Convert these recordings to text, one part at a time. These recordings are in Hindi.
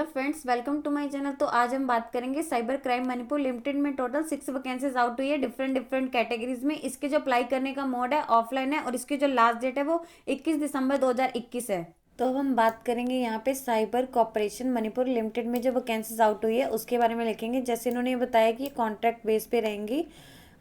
Friends, welcome to my channel. तो आज हम बात करेंगे साइबर क्राइम मणिपुर लिमिटेड में टोटल 6 वैकेंसीज आउट हुई है डिफरेंट डिफरेंट कैटेगरीज में। इसके जो अप्लाई करने का मोड है ऑफलाइन है और इसकी जो लास्ट डेट है वो 21 दिसंबर 2021 है। तो अब हम बात करेंगे यहाँ पे साइबर कॉर्पोरेशन मणिपुर लिमिटेड में जो वैकेंसीज आउट हुई है उसके बारे में लिखेंगे। जैसे इन्होंने बताया कि कॉन्ट्रैक्ट बेस पे रहेंगी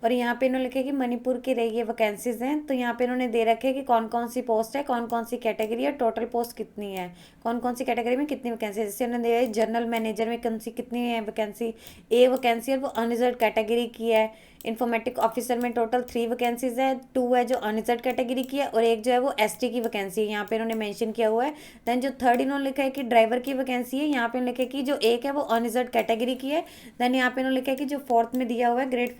और यहाँ पे इन्होंने लिखा कि मणिपुर की रही वैकेंसीज हैं। तो यहाँ पे इन्होंने दे रखे कि कौन कौन सी पोस्ट है, कौन कौन सी कैटेगरी है, टोटल पोस्ट कितनी है, कौन कौन सी कैटेगरी में कितनी वैकेंसी है। जैसे उन्होंने दिया है जनरल मैनेजर में कौन सी कितनी है वैकेंसी, ए वैकेंसी है वो अनरिजर्व कैटेगरी की है। इन्फॉर्मेटिक ऑफिसर में टोटल 3 वैकेंसीज है, 2 है जो अनरिजर्व कैटेगरी की है और एक जो है वो एसटी की वैकेंसी है, यहाँ पे इन्होंने मेंशन किया हुआ है। देन जो थर्ड इन्होंने लिखा है कि ड्राइवर की वैकेंसी है, यहाँ पे लिखा है कि जो एक है वो अनरिजर्व कैटेगरी की है। देन यहाँ पे इन्होंने लिखा है कि जो फोर्थ में दिया हुआ है ग्रेड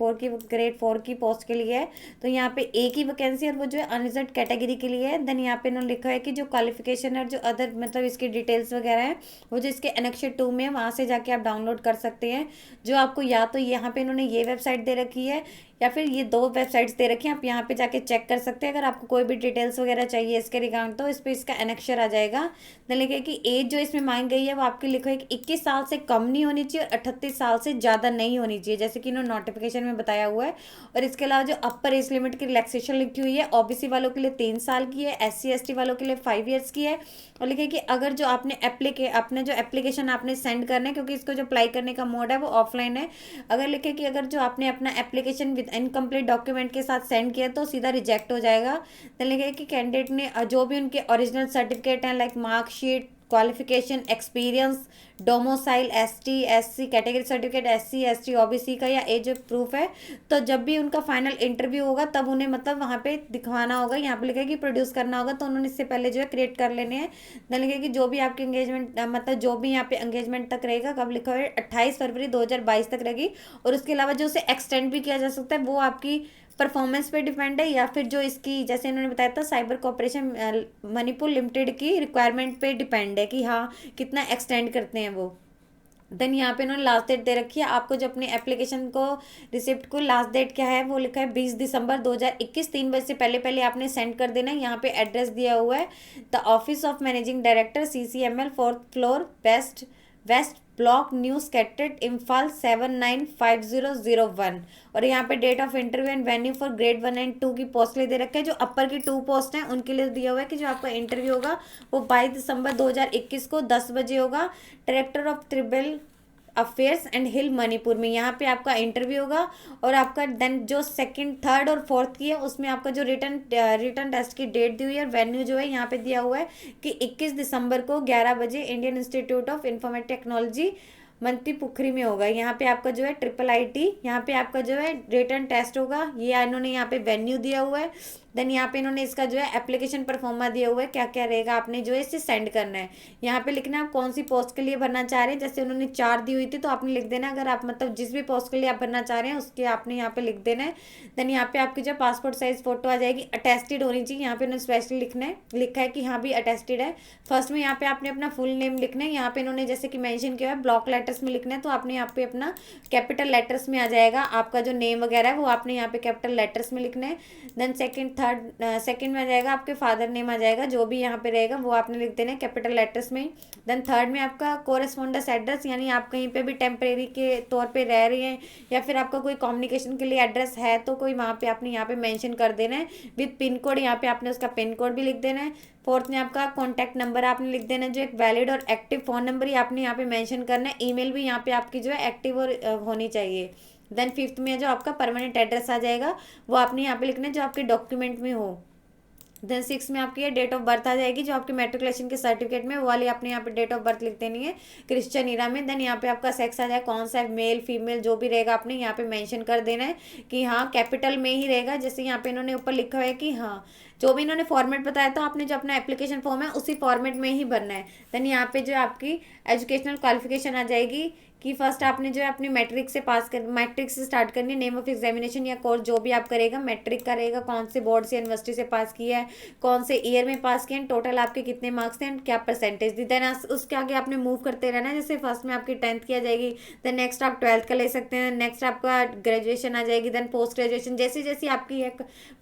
4 की पोस्ट के लिए है, तो यहाँ पे एक ही वैकेंसी और वो जो है अनरिजर्व कैटेगरी के लिए है। देन यहाँ पे इन्होंने लिखा है कि जो क्वालिफिकेशन है और जो अदर मतलब इसकी डिटेल्स वगैरह है वो जो इसके एनेक्सर 2 में है वहाँ से जाके आप डाउनलोड कर सकते हैं। जो आपको या तो यहाँ पे इन्होंने ये वेबसाइट दे रखी है या फिर ये 2 वेबसाइट्स दे रखी हैं, आप यहाँ पे जाके चेक कर सकते हैं। अगर आपको कोई भी डिटेल्स वगैरह चाहिए इसके रिगार्ड तो इस पर इसका एनेक्सर आ जाएगा। देन लिखे कि एज जो इसमें मांग गई है वो आपकी लिखो है कि 21 साल से कम नहीं होनी चाहिए और 38 साल से ज़्यादा नहीं होनी चाहिए, जैसे कि इन्होंने नोटिफिकेशन में बताया हुआ है। और इसके अलावा जो अपर एज लिमिट की रिलैक्सेशन लिखी हुई है, ओबीसी वालों के लिए 3 साल की है, एससी एसटी वालों के लिए 5 ईयर्स की है। और लिखे कि अगर जो अपने जो एप्लीकेशन आपने सेंड करना है, क्योंकि इसको जो अप्लाई करने का मोड है वो ऑफलाइन है, अगर लिखे कि अगर जो आपने अपना एप्लीकेशन विद इनकम्प्लीट डॉक्यूमेंट के साथ सेंड किया तो सीधा रिजेक्ट हो जाएगा। तो लिखे कि कैंडिडेट ने जो भी उनके ओरिजिनल सर्टिफिकेट हैं like marksheet, qualification, experience, domicile, ST SC category certificate, SC ST OBC का या एज प्रूफ है, तो जब भी उनका फाइनल इंटरव्यू होगा तब उन्हें मतलब वहाँ पे दिखवाना होगा। यहाँ पे लिखा है कि प्रोड्यूस करना होगा, तो उन्होंने इससे पहले जो है क्रिएट कर लेने हैं। देन लिखा है कि जो भी आपकी एंगेजमेंट मतलब जो भी यहाँ पे एंगेजमेंट तक रहेगा, कब लिखा है 28 फरवरी 2022 तक रहेगी। और उसके अलावा जो उसे एक्सटेंड भी किया जा सकता है वो आपकी परफॉर्मेंस पे डिपेंड है, या फिर जो इसकी जैसे इन्होंने बताया था साइबर कॉर्पोरेशन मणिपुर लिमिटेड की रिक्वायरमेंट पे डिपेंड है कि हाँ कितना एक्सटेंड करते हैं वो। देन यहाँ पे इन्होंने लास्ट डेट दे रखी है आपको जो अपने एप्लीकेशन को रिसिप्ट को लास्ट डेट क्या है वो लिखा है 20 दिसंबर 2021 3 बजे से पहले पहले आपने सेंड कर देना है। यहाँ पे एड्रेस दिया हुआ है the office of managing director CCML 4th floor west block new secretariat Imphal 795001। और यहाँ पे date of interview and venue for grade 1 and 2 की पोस्ट के लिए दे रखा है। जो अपर की 2 पोस्ट हैं उनके लिए दिया हुआ है कि जो आपका इंटरव्यू होगा वो 22 दिसंबर 2021 को 10 बजे होगा। डायरेक्टर ऑफ ट्रिबल अफेयर्स एंड हिल मणिपुर में यहाँ पे आपका इंटरव्यू होगा। और आपका देन जो सेकंड थर्ड और फोर्थ की है उसमें आपका जो रिटर्न टेस्ट की डेट दी हुई है और वेन्यू जो है यहाँ पे दिया हुआ है कि 21 दिसंबर को 11 बजे Indian institute of informatic technology Mantripukhri में होगा। यहाँ पे आपका जो है IIIT यहाँ पे आपका जो है रिटर्न टेस्ट होगा। ये इन्होंने यहाँ पे वेन्यू दिया हुआ है। देन यहाँ पे इन्होंने इसका जो है एप्लीकेशन परफॉर्मा दिया हुआ है, क्या क्या रहेगा आपने जो है इसे सेंड करना है। यहाँ पे लिखना है आप कौन सी पोस्ट के लिए भरना चाह रहे हैं। जैसे उन्होंने 4 दी हुई थी तो आपने लिख देना, अगर आप मतलब जिस भी पोस्ट के लिए आप भरना चाह रहे हैं उसके आपने यहाँ पे लिख देना है। देन यहाँ पे आपकी जो पासपोर्ट साइज फोटो आ जाएगी, अटेस्टेड होनी चाहिए। यहाँ पे उन्होंने स्पेशली लिखा है कि हाँ भी अटेस्टेड है। फर्स्ट में यहाँ पे आपने अपना फुल नेम लिखना है। यहाँ पे इन्होंने जैसे कि मेंशन किया है ब्लॉक लेटर्स में लिखना है, तो आपने यहाँ पे अपना कैपिटल लेटर्स में आ जाएगा आपका जो नेम वगैरह है वो आपने यहाँ पे कैपिटल लेटर्स में लिखना है। देन सेकंड में आ जाएगा आपके फादर नेम आ जाएगा, जो भी यहाँ पे रहेगा वो आपने लिख देना है कैपिटल लेटर्स में। देन थर्ड में आपका कोरेस्पोंडेंस एड्रेस, यानी आप कहीं पे भी टेम्परेरी के तौर पे रह रहे हैं या फिर आपका कोई कम्युनिकेशन के लिए एड्रेस है तो कोई वहाँ पे आपने यहाँ पे मेंशन कर देना है विद पिन कोड। यहाँ पे आपने उसका पिन कोड भी लिख देना है। फोर्थ में आपका कॉन्टैक्ट नंबर आपने लिख देना है, जो एक वैलिड और एक्टिव फ़ोन नंबर ही आपने यहाँ पे मेंशन करना है। ईमेल भी यहाँ पे आपकी जो है एक्टिव और होनी चाहिए। देन फिफ्थ में जो आपका परमानेंट एड्रेस आ जाएगा वो आपने यहाँ पे लिखना है जो आपके डॉक्यूमेंट में हो। देन 6 में आपकी डेट ऑफ बर्थ आ जाएगी, जो आपके मेट्रिकुलेशन के सर्टिफिकेट में वो वाली आपने यहाँ पे डेट ऑफ बर्थ लिख देनी है क्रिश्चियन ईरा में। देन यहाँ पे आपका सेक्स आ जाए, कौन सा मेल फीमेल जो भी रहेगा आपने यहाँ पे मेंशन कर देना है कि हाँ कैपिटल में ही रहेगा। जैसे यहाँ पे इन्होंने ऊपर लिखा हुआ है कि हाँ जो भी इन्होंने फॉर्मेट बताया तो आपने जो अपना एप्लीकेशन फॉर्म है उसी फॉर्मेट में ही भरना है। देन यहाँ पे जो आपकी एजुकेशनल क्वालिफिकेशन आ जाएगी कि फर्स्ट आपने जो है अपनी मैट्रिक से स्टार्ट करनी है। नेम ऑफ एग्जामिनेशन या कोर्स जो भी आप करेगा मैट्रिक का रहेगा, कौन से बोर्ड से यूनिवर्सिटी से पास किया है, कौन से ईयर में पास किया है, टोटल आपके कितने मार्क्स हैं, क्या परसेंटेज दी। देन उसके आगे आपने मूव करते रहना है। जैसे फर्स्ट में आपकी 10th की आ जाएगी, देन नेक्स्ट आप 12th का ले सकते हैं, नेक्स्ट आपका ग्रेजुएशन आ जाएगी, देन पोस्ट ग्रेजुएशन, जैसी जैसी आपकी है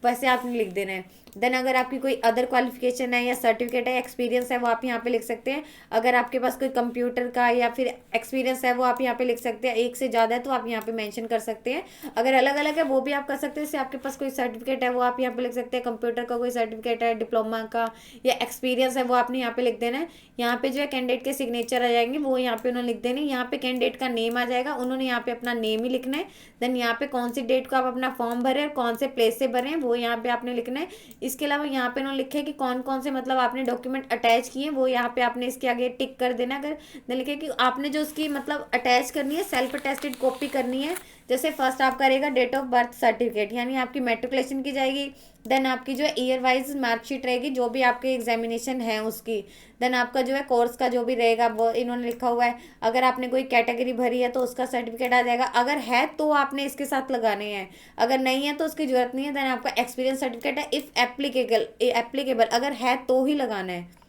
वैसे आपने लिख देना है। देन अगर आपकी कोई अदर क्वालिफिकेशन है या सर्टिफिकेट है, एक्सपीरियंस है, वो आप यहाँ पे लिख सकते हैं। अगर आपके पास कोई कंप्यूटर का या फिर एक्सपीरियंस है वो आप यहाँ पे लिख सकते हैं। एक से ज़्यादा है तो आप यहाँ पे मेंशन कर सकते हैं। अगर अलग अलग है वो भी आप कर सकते हैं। जैसे आपके पास कोई सर्टिफिकेट है वो आप यहाँ पे लिख सकते हैं, कंप्यूटर का कोई सर्टिफिकेट है, डिप्लोमा का या एक्सपीरियंस है वो आपने यहाँ पे लिख देना है। यहाँ पे जो है कैंडिडेट के सिग्नेचर आ जाएंगे, वो यहाँ पे उन्होंने लिख देने। यहाँ पे कैंडिडेट का नेम आ जाएगा, उन्होंने यहाँ पे अपना नेम ही लिखना है। देन यहाँ पे कौन सी डेट को आप अपना फॉर्म भरे और कौन से प्लेस से भरे हैं वो यहाँ पे आपने लिखना है। इसके अलावा यहाँ पे उन्होंने लिखा है कि कौन कौन से मतलब आपने डॉक्यूमेंट अटैच किए, वो यहाँ पे आपने इसके आगे टिक कर देना। अगर लिखे कि आपने जो उसकी मतलब अटैच करनी है, सेल्फ अटेस्टेड कॉपी करनी है। जैसे फर्स्ट आप करेगा डेट ऑफ बर्थ सर्टिफिकेट, यानी आपकी मेट्रिकुलेशन की जाएगी। देन आपकी जो है ईयर वाइज मार्कशीट रहेगी, जो भी आपके एग्जामिनेशन है उसकी। देन आपका जो है कोर्स का जो भी रहेगा वो इन्होंने लिखा हुआ है। अगर आपने कोई कैटेगरी भरी है तो उसका सर्टिफिकेट आ जाएगा, अगर है तो आपने इसके साथ लगाने हैं, अगर नहीं है तो उसकी जरूरत नहीं है। देन आपका एक्सपीरियंस सर्टिफिकेट है, इफ एप्लीकेबल अगर है तो ही लगाना है।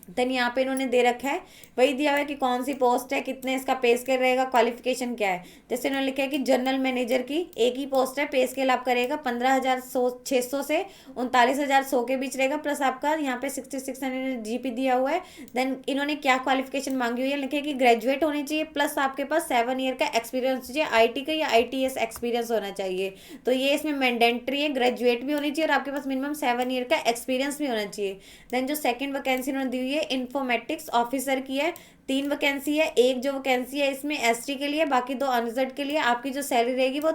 देन यहाँ पे इन्होंने दे रखा है, वही दिया हुआ है कि कौन सी पोस्ट है, कितने इसका पे स्केल रहेगा, क्वालिफिकेशन क्या है। जैसे इन्होंने लिखा है कि जनरल मैनेजर की एक ही पोस्ट है, पे स्केल आप करेगा 15,600 से 39,100 के बीच रहेगा, प्लस आपका यहाँ पे 6600 जीपी दिया हुआ है। देन इन्होंने क्या क्वालिफिकेशन मांगी हुई है, लिखे कि ग्रेजुएट होनी चाहिए, प्लस आपके पास 7 ईयर का एक्सपीरियंस चाहिए, IT का या ITS एक्सपीरियंस होना चाहिए। तो ये इसमें मैंडेटरी है, ग्रेजुएट भी होनी चाहिए और आपके पास मिनिमम 7 ईयर का एक्सपीरियंस भी होना चाहिए। देन जो सेकंड वैकेंसी इन्होंने दी हुई है इन्फॉर्मेटिक्स ऑफिसर की है, 3 वैकेंसी है। एक जो वैकेंसी है इसमें ST के लिए, बाकी 2 अनरिजर्व के लिए। आपकी जो सैलरी रहेगी वो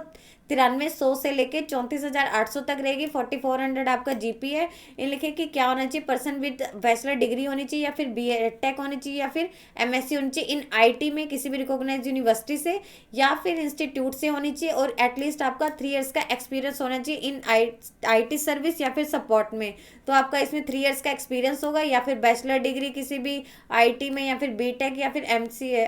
9300 से लेके 34,800 तक रहेगी। 4400 आपका GP है। इन लिखे कि क्या होना चाहिए, पर्सन विद बैचलर डिग्री होनी चाहिए या फिर BTech होनी चाहिए या फिर MSc होनी चाहिए इन IT में किसी भी रिकॉग्नाइज यूनिवर्सिटी से या फिर इंस्टीट्यूट से होनी चाहिए, और एटलीस्ट आपका 3 ईयर्स का एक्सपीरियंस होना चाहिए इन IT सर्विस या फिर सपोर्ट में। तो आपका इसमें 3 ईयर्स का एक्सपीरियंस होगा या फिर बैचलर डिग्री किसी भी IT में या फिर BTech या फिर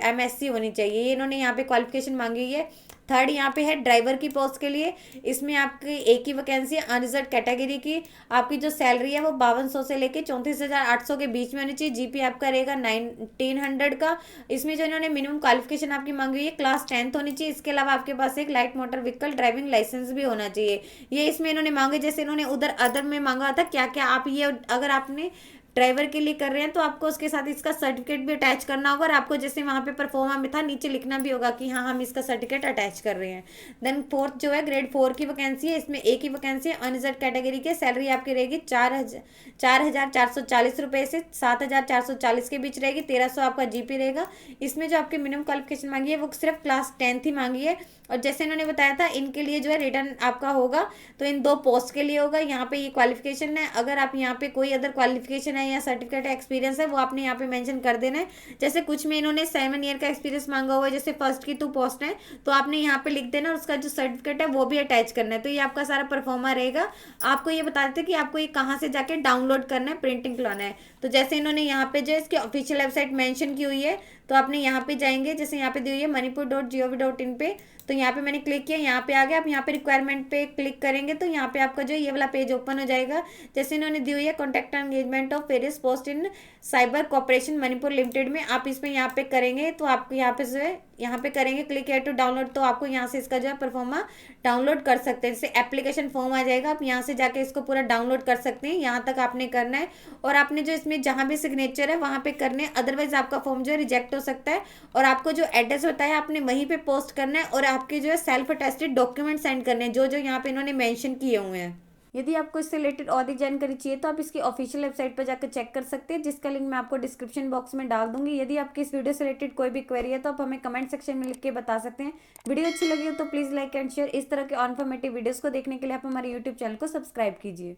MSc होनी चाहिए। ये इन्होंने यहाँ पे क्वालिफिकेशन मांगी हुई है। थर्ड यहाँ पे है ड्राइवर की पोस्ट के लिए, इसमें आपकी एक ही वैकेंसी है अनरिजर्व कैटेगरी की। आपकी जो सैलरी है वो 5200 से लेके 34,800 के बीच में होनी चाहिए। GP आपका रहेगा 1900 का। इसमें जो इन्होंने मिनिमम क्वालिफिकेशन आपकी मांगी हुई है क्लास 10th होनी चाहिए। इसके अलावा आपके पास एक light motor vehicle driving licence भी होना चाहिए। ये इसमें इन्होंने मांगे, जैसे इन्होंने उधर अदर में मांगा था क्या क्या आप ये अगर आपने ड्राइवर के लिए कर रहे हैं तो आपको उसके साथ इसका सर्टिफिकेट भी अटैच करना होगा, और आपको जैसे वहाँ पे परफॉर्मा में था नीचे लिखना भी होगा कि हाँ हम इसका सर्टिफिकेट अटैच कर रहे हैं। देन फोर्थ जो है ग्रेड 4 की वैकेंसी है, इसमें एक ही वैकेंसी है अनरिजर्व कैटेगरी के। सैलरी आपकी रहेगी 4,440 रुपये से 7,440 के बीच रहेगी। 1300 आपका GP रहेगा। इसमें जो आपकी मिनिमम क्वालिफिकेशन मांगी है वो सिर्फ क्लास 10th ही मांगी है। और जैसे इन्होंने बताया था इनके लिए जो है रिटर्न आपका होगा तो इन 2 पोस्ट के लिए होगा। यहाँ पे ये क्वालिफिकेशन है, अगर आप यहाँ पे कोई अदर क्वालिफिकेशन है या सर्टिफिकेट है एक्सपीरियंस है वो आपने यहाँ पे मेंशन कर देना है। जैसे कुछ में इन्होंने 7 ईयर का एक्सपीरियंस मांगा हुआ है, जैसे फर्स्ट की 2 पोस्ट है तो आपने यहाँ पे लिख देना और उसका जो सर्टिफिकेट है वो भी अटैच करना है। तो ये आपका सारा परफॉर्मा रहेगा। आपको ये बता देते कि आपको ये कहाँ से जाके डाउनलोड करना है, प्रिंटिंग लाना है। तो जैसे इन्होंने यहाँ पे जो इसकी ऑफिशियल वेबसाइट मेंशन की हुई है तो आपने यहाँ पे जाएंगे, जैसे यहाँ पे दी हुई है manipur.gov.in पे, तो यहाँ पे मैंने क्लिक किया, यहाँ पे आ गया। आप यहाँ पे रिक्वायरमेंट पे क्लिक करेंगे तो यहाँ पे आपका जो ये वाला पेज ओपन हो जाएगा। जैसे इन्होंने दी हुई है contact engagement of various post in cyber corporation Manipur limited में, आप इसमें यहाँ पे करेंगे तो आपको यहाँ पे जो है यहाँ पे करेंगे क्लिक हेयर टू डाउनलोड, तो आपको यहाँ से इसका जो है परफॉर्मा डाउनलोड कर सकते हैं। जैसे एप्लीकेशन फॉर्म आ जाएगा, आप यहाँ से जाके इसको पूरा डाउनलोड कर सकते हैं। यहाँ तक आपने करना है और आपने जो इसमें जहाँ भी सिग्नेचर है वहाँ पे करने हैं, अदरवाइज आपका फॉर्म जो है रिजेक्ट हो सकता है। और आपको जो एड्रेस बताया आपने वहीं पे पोस्ट करना है और आपके जो है सेल्फ अटेस्टेड डॉक्यूमेंट सेंड करने हैं जो जो यहाँ पे इन्होंने मेंशन किए हुए हैं। यदि आपको इससे रिलेटेड और भी जानकारी चाहिए तो आप इसकी ऑफिशियल वेबसाइट पर जाकर चेक कर सकते हैं, जिसका लिंक मैं आपको डिस्क्रिप्शन बॉक्स में डाल दूंगी। यदि आपकी इस वीडियो से रिलेटेड कोई भी क्वेरी है तो आप हमें कमेंट सेक्शन में लिख के बता सकते हैं। वीडियो अच्छी लगी हो तो प्लीज़ लाइक एंड शेयर। इस तरह के इन्फॉर्मेटिव वीडियोज़ को देखने के लिए आप हमारे यूट्यूब चैनल को सब्सक्राइब कीजिए।